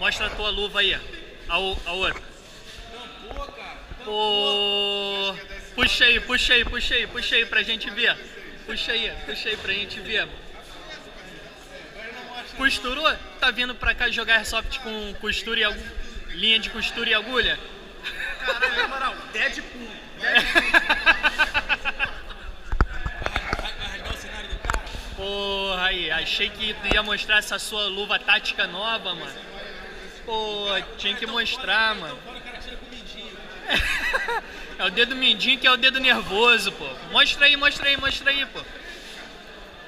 Mostra a tua luva aí, a outra. Pô, puxa aí pra gente ver. Puxa aí pra gente ver. Costurou? Tá vindo pra cá jogar Airsoft com costura e linha de costura e agulha? Caralho, na moral, Deadpool. Porra, aí, achei que tu ia mostrar essa sua luva tática nova, mano. Pô, tinha que mostrar, mano. É o dedo mindinho que é o dedo nervoso, pô. Mostra aí, pô.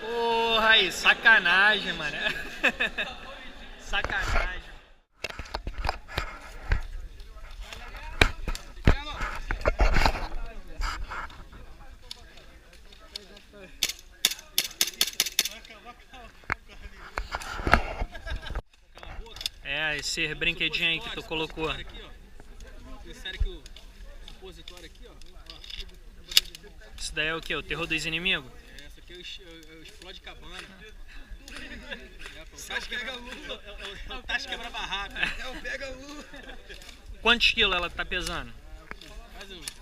Porra, aí, sacanagem, mano. Sacanagem. É, esse brinquedinho aí que tu colocou. Isso daí é o que? O terror dos inimigos? É, essa aqui é o explode cabana. O pega lula. É o Tasca quebra barraca. É o pega lula. Quantos quilos ela tá pesando?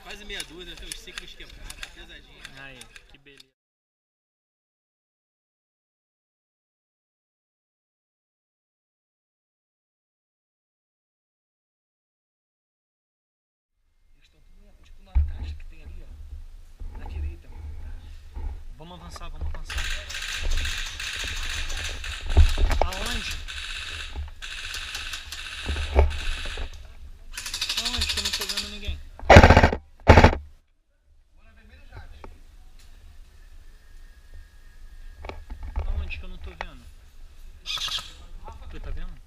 Quase meia dúzia, tem uns 5 quebrados, pesadinho. Aí, que beleza. Eles estão tudo tipo na caixa que tem ali, ó. Na direita. Vamos avançar. Aonde? Aonde que eu não tô vendo ninguém? Aonde que eu não tô vendo? Tu tá vendo?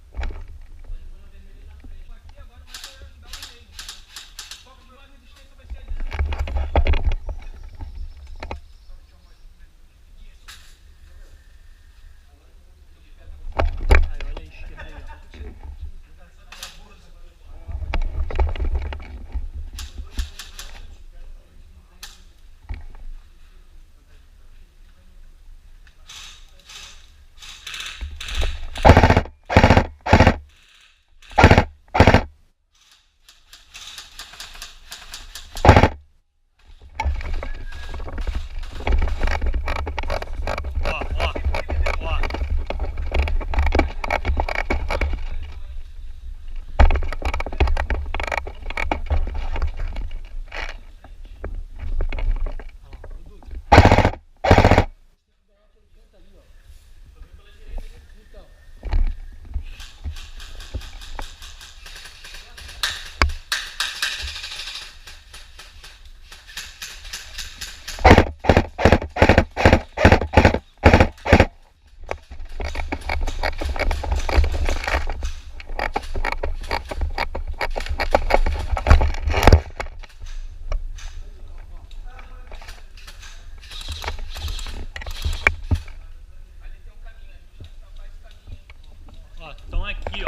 Estão aqui, ó.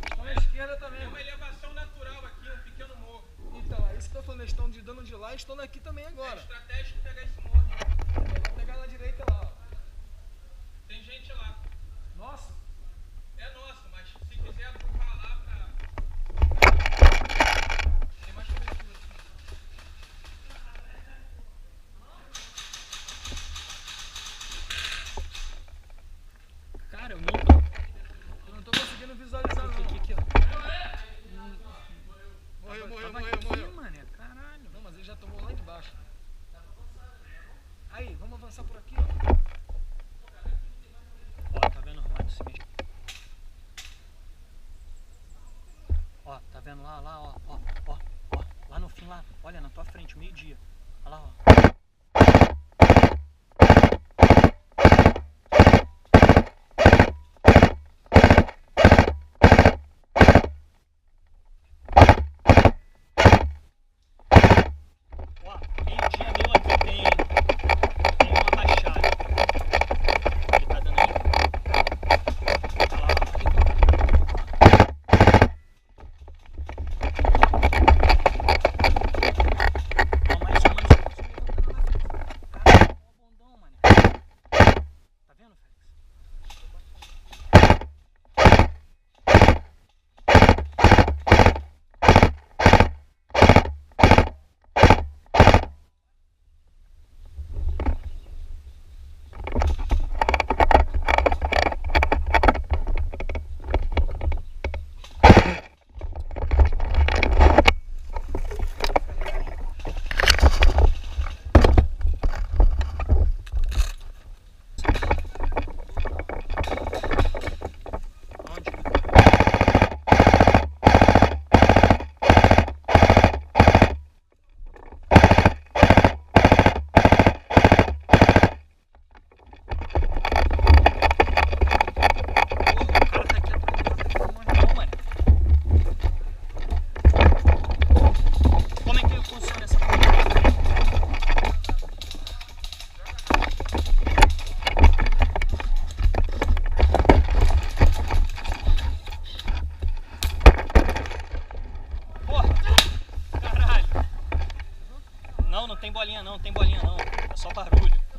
Estão na esquerda também. Tem uma elevação natural aqui, um pequeno morro. Então, é isso que eu tô falando. Eles estão dando de lá e estão aqui também agora. É estratégico pegar esse morro. Vou pegar na direita lá, ó. Tem gente lá. Nossa. É nosso, mas se quiser pular lá pra... Tem mais cobertura aqui. Cara, eu não tô conseguindo visualizar não. Aqui, ó. Morreu. Mano, caralho. Não, mas ele já tomou lá de baixo. Aí, vamos avançar por aqui, ó. Ó, tá vendo o armário se mexer? Ó, tá vendo lá, ó. Lá no fim, lá. Olha, na tua frente, meio-dia. Olha lá, ó. tem bolinha não, não tem bolinha não. É só barulho.